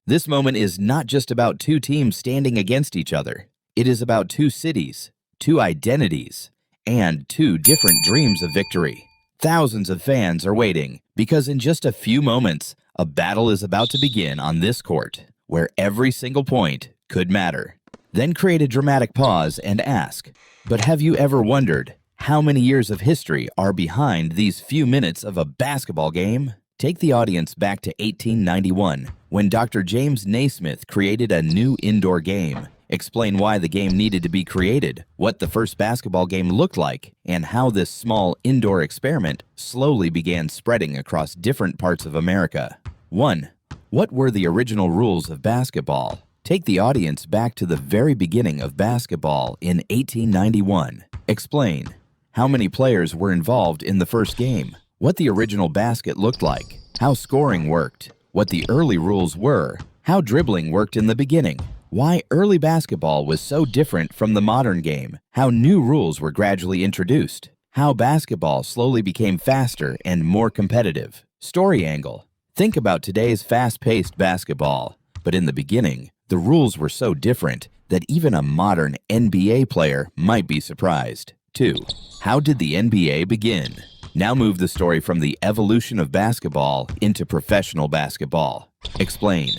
This moment is not just about two teams standing against each other. It is about two cities, two identities, and two different dreams of victory. Thousands of fans are waiting because in just a few moments, a battle is about to begin on this court where every single point could matter. Then create a dramatic pause and ask, but have you ever wondered how many years of history are behind these few minutes of a basketball game? Take the audience back to 1891, when Dr. James Naismith created a new indoor game. Explain why the game needed to be created, what the first basketball game looked like, and how this small indoor experiment slowly began spreading across different parts of America. 1. What were the original rules of basketball? Take the audience back to the very beginning of basketball in 1891. Explain how many players were involved in the first game, what the original basket looked like, how scoring worked, what the early rules were, how dribbling worked in the beginning, why early basketball was so different from the modern game, how new rules were gradually introduced, how basketball slowly became faster and more competitive. Story angle. Think about today's fast-paced basketball, but in the beginning, the rules were so different that even a modern NBA player might be surprised. 2. How did the NBA begin? Now move the story from the evolution of basketball into professional basketball. Explain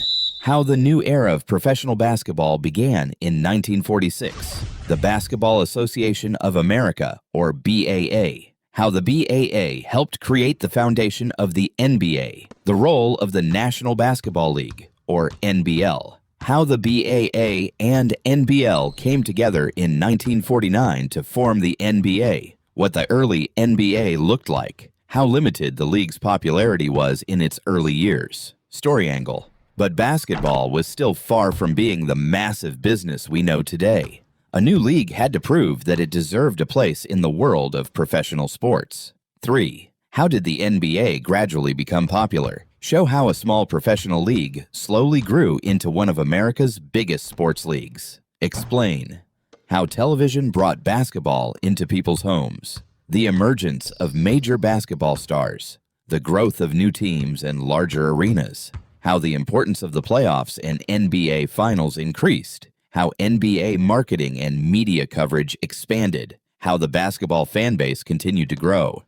how the new era of professional basketball began in 1946. The Basketball Association of America, or BAA. How the BAA helped create the foundation of the NBA. The role of the National Basketball League, or NBL. How the BAA and NBL came together in 1949 to form the NBA. What the early NBA looked like. How limited the league's popularity was in its early years. Story angle. But basketball was still far from being the massive business we know today. A new league had to prove that it deserved a place in the world of professional sports. 3. How did the NBA gradually become popular? Show how a small professional league slowly grew into one of America's biggest sports leagues. Explain how television brought basketball into people's homes. The emergence of major basketball stars. The growth of new teams and larger arenas. How the importance of the playoffs and NBA finals increased. How NBA marketing and media coverage expanded. How the basketball fan base continued to grow.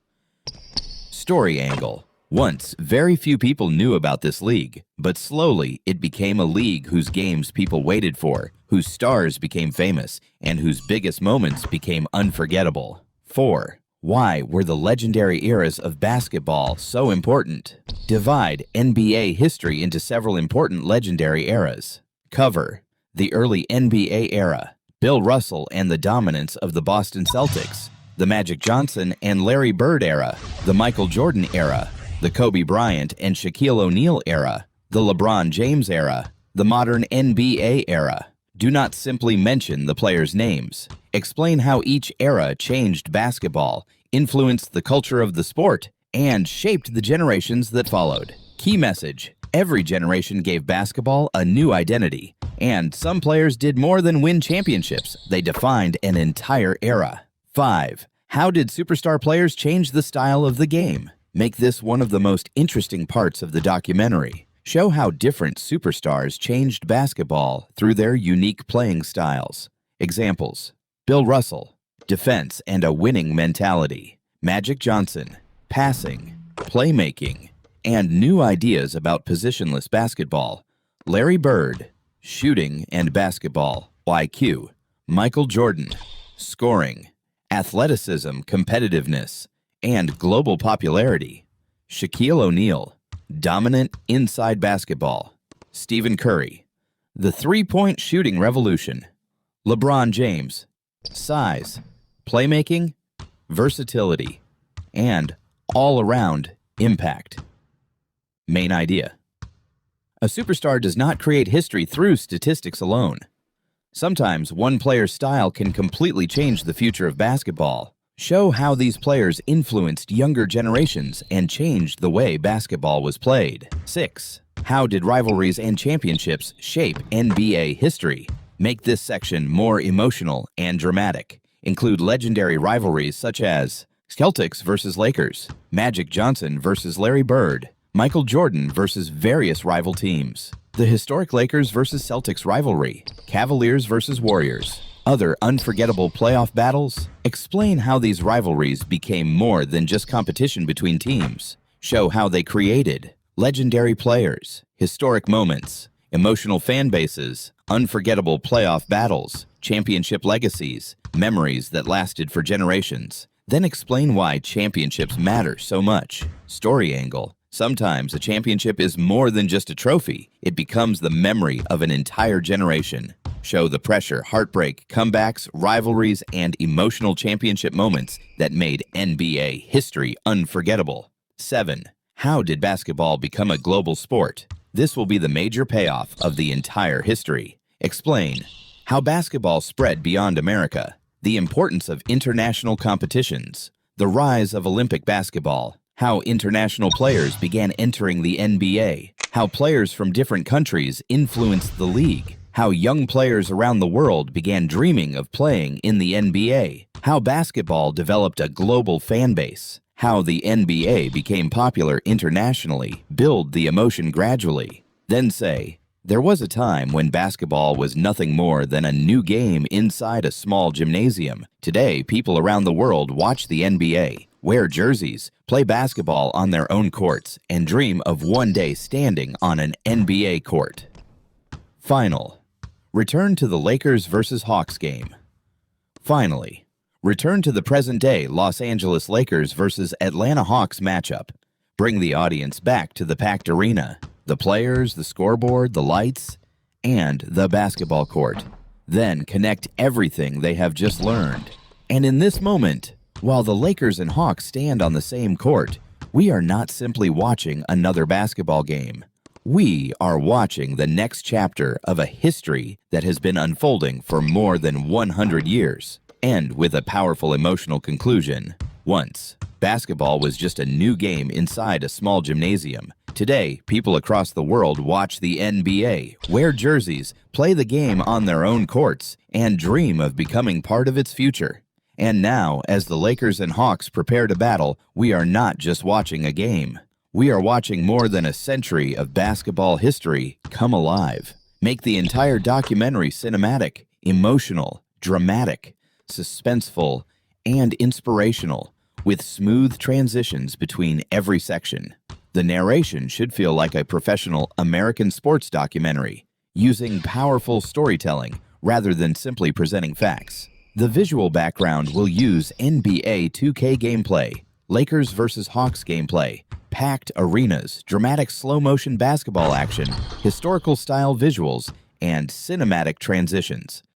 Story angle. Once, very few people knew about this league, but slowly it became a league whose games people waited for, whose stars became famous, and whose biggest moments became unforgettable. 4. Why were the legendary eras of basketball so important? Divide NBA history into several important legendary eras. Cover the early NBA era, Bill Russell and the dominance of the Boston Celtics, the Magic Johnson and Larry Bird era, the Michael Jordan era, the Kobe Bryant and Shaquille O'Neal era, the LeBron James era, the modern NBA era. Do not simply mention the players' names. Explain how each era changed basketball, influenced the culture of the sport, and shaped the generations that followed. Key message: every generation gave basketball a new identity, and some players did more than win championships. They defined an entire era. 5. How did superstar players change the style of the game? Make this one of the most interesting parts of the documentary. Show how different superstars changed basketball through their unique playing styles. Examples: Bill Russell, defense and a winning mentality. Magic Johnson, passing, playmaking, and new ideas about positionless basketball. Larry Bird, shooting and basketball, IQ. Michael Jordan, scoring, athleticism, competitiveness, and global popularity. Shaquille O'Neal, dominant inside basketball. Stephen Curry, the three-point shooting revolution. LeBron James, size, playmaking, versatility, and all-around impact. Main idea: a superstar does not create history through statistics alone. Sometimes one player's style can completely change the future of basketball. Show how these players influenced younger generations and changed the way basketball was played. 6. How did rivalries and championships shape NBA history? Make this section more emotional and dramatic. Include legendary rivalries such as Celtics versus Lakers, Magic Johnson versus Larry Bird, Michael Jordan versus various rival teams. The historic Lakers vs. Celtics rivalry, Cavaliers vs. Warriors, other unforgettable playoff battles. Explain how these rivalries became more than just competition between teams. Show how they created legendary players, historic moments, emotional fan bases, unforgettable playoff battles, championship legacies, memories that lasted for generations. Then explain why championships matter so much. Story angle. Sometimes a championship is more than just a trophy. It becomes the memory of an entire generation. Show the pressure, heartbreak, comebacks, rivalries, and emotional championship moments that made NBA history unforgettable. 7. How did basketball become a global sport? This will be the major payoff of the entire history. Explain how basketball spread beyond America, the importance of international competitions, the rise of Olympic basketball, how international players began entering the NBA, how players from different countries influenced the league, how young players around the world began dreaming of playing in the NBA, how basketball developed a global fan base, how the NBA became popular internationally, build the emotion gradually. Then say, there was a time when basketball was nothing more than a new game inside a small gymnasium. Today, people around the world watch the NBA, wear jerseys, play basketball on their own courts, and dream of one day standing on an NBA court. Final. Return to the Lakers vs. Hawks game. Finally, return to the present-day Los Angeles Lakers vs. Atlanta Hawks matchup. Bring the audience back to the packed arena, the players, the scoreboard, the lights, and the basketball court. Then connect everything they have just learned. And in this moment, while the Lakers and Hawks stand on the same court, we are not simply watching another basketball game. We are watching the next chapter of a history that has been unfolding for more than 100 years. End with a powerful emotional conclusion. Once, basketball was just a new game inside a small gymnasium. Today, people across the world watch the NBA, wear jerseys, play the game on their own courts, and dream of becoming part of its future. And now, as the Lakers and Hawks prepare to battle, we are not just watching a game. We are watching more than a century of basketball history come alive. Make the entire documentary cinematic, emotional, dramatic, suspenseful, and inspirational, with smooth transitions between every section. The narration should feel like a professional American sports documentary, using powerful storytelling rather than simply presenting facts. The visual background will use NBA 2K gameplay, Lakers vs. Hawks gameplay, packed arenas, dramatic slow-motion basketball action, historical-style visuals, and cinematic transitions.